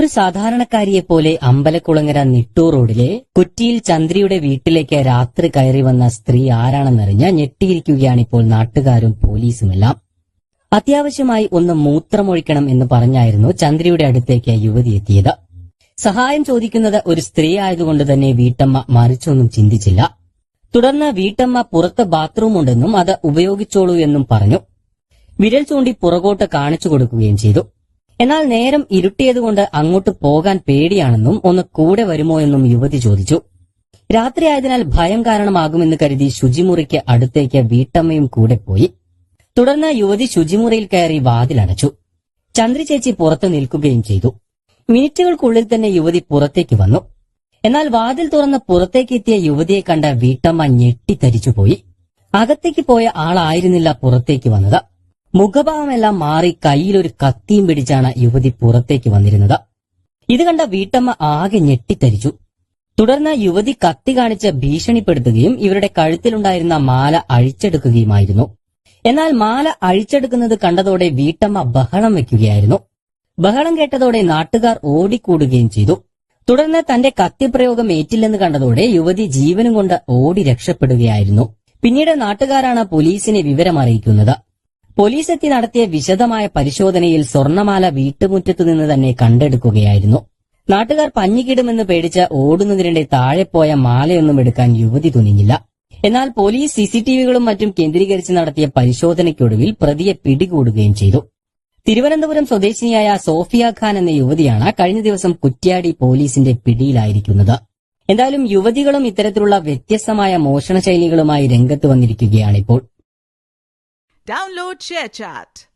ഒരു സാധാരണക്കാരിയെപ്പോലെ അമ്പലക്കുളങ്ങര നിട്ടൂർ റോഡിലെ കുറ്റിയിൽ ചന്ദ്രിയുടെ വീട്ടിലേക്ക് രാത്രി കയറി വന്ന സ്ത്രീ ആരാണെന്നറിഞ്ഞ് ഞെട്ടിയിരിക്കുകയാണിപ്പോൾ നാട്ടുകാരും പോലീസുമെല്ലാം. അത്യാവശ്യമായി ഒന്ന് മൂത്രമൊഴിക്കണം എന്ന് പറഞ്ഞായിരുന്നു ചന്ദ്രിയുടെ അടുത്തേക്ക് യുവതി എത്തിയത്. സഹായം ചോദിക്കുന്നത് ഒരു സ്ത്രീ ആയതുകൊണ്ട് തന്നെ വീട്ടമ്മ മറിച്ചൊന്നും ചിന്തിച്ചില്ല. തുടർന്ന് വീട്ടമ്മ പുറത്ത് ബാത്റൂം ഉണ്ടെന്നും അത് ഉപയോഗിച്ചോളൂ എന്നും പറഞ്ഞു. വിരൽ ചൂണ്ടി പുറകോട്ട് കാണിച്ചു കൊടുക്കുകയും ചെയ്തു. എന്നാൽ നേരം ഇരുട്ടിയതുകൊണ്ട് അങ്ങോട്ട് പോകാൻ പേടിയാണെന്നും ഒന്ന് കൂടെ വരുമോ എന്നും യുവതി ചോദിച്ചു. രാത്രിയായതിനാൽ ഭയം കാരണമാകുമെന്ന് കരുതി ശുചിമുറിക്ക് അടുത്തേക്ക് വീട്ടമ്മയും കൂടെ പോയി. തുടർന്ന് യുവതി ശുചിമുറിയിൽ കയറി വാതിലടച്ചു. ചന്ദ്രി ചേച്ചി പുറത്ത് നിൽക്കുകയും ചെയ്തു. മിനിറ്റുകൾക്കുള്ളിൽ തന്നെ യുവതി പുറത്തേക്ക് വന്നു. എന്നാൽ വാതിൽ തുറന്ന് പുറത്തേക്കെത്തിയ യുവതിയെ കണ്ട വീട്ടമ്മ ഞെട്ടിത്തരിച്ചുപോയി. അകത്തേക്ക് പോയ ആളായിരുന്നില്ല പുറത്തേക്ക് വന്നത്. മുഖഭാവമെല്ലാം മാറി കയ്യിലൊരു കത്തിയും പിടിച്ചാണ് യുവതി പുറത്തേക്ക് വന്നിരുന്നത്. ഇത് കണ്ട വീട്ടമ്മ ആകെ ഞെട്ടിത്തരിച്ചു. തുടർന്ന് യുവതി കത്തി കാണിച്ച് ഭീഷണിപ്പെടുത്തുകയും ഇവരുടെ കഴുത്തിലുണ്ടായിരുന്ന മാല അഴിച്ചെടുക്കുകയുമായിരുന്നു. എന്നാൽ മാല അഴിച്ചെടുക്കുന്നത് കണ്ടതോടെ വീട്ടമ്മ ബഹളം വയ്ക്കുകയായിരുന്നു. ബഹളം കേട്ടതോടെ നാട്ടുകാർ ഓടിക്കൂടുകയും ചെയ്തു. തുടർന്ന് തന്റെ കത്തിപ്രയോഗം ഏറ്റില്ലെന്ന് കണ്ടതോടെ യുവതി ജീവനും കൊണ്ട് ഓടി രക്ഷപ്പെടുകയായിരുന്നു. പിന്നീട് നാട്ടുകാരാണ് പോലീസിനെ വിവരമറിയിക്കുന്നത്. പോലീസ് എത്തി നടത്തിയ വിശദമായ പരിശോധനയിൽ സ്വർണമാല വീട്ടുമുറ്റത്തുനിന്ന് തന്നെ കണ്ടെടുക്കുകയായിരുന്നു. നാട്ടുകാർ പഞ്ഞിക്കിടുമെന്ന് പേടിച്ച് ഓടുന്നതിനിടെ താഴെ പോയ മാലയൊന്നും എടുക്കാൻ യുവതി തുനിഞ്ഞില്ല. എന്നാൽ പോലീസ് സിസിടിവികളും മറ്റും കേന്ദ്രീകരിച്ച് നടത്തിയ പരിശോധനയ്ക്കൊടുവിൽ പ്രതിയെ പിടികൂടുകയും ചെയ്തു. തിരുവനന്തപുരം സ്വദേശിനിയായ സോഫിയ ഖാൻ എന്ന യുവതിയാണ് കഴിഞ്ഞ ദിവസം കുറ്റ്യാടി പോലീസിന്റെ പിടിയിലായിരിക്കുന്നത്. എന്തായാലും യുവതികളും ഇത്തരത്തിലുള്ള വ്യത്യസ്തമായ മോഷണ ശൈലികളുമായി രംഗത്ത് വന്നിരിക്കുകയാണിപ്പോൾ. Download ShareChat.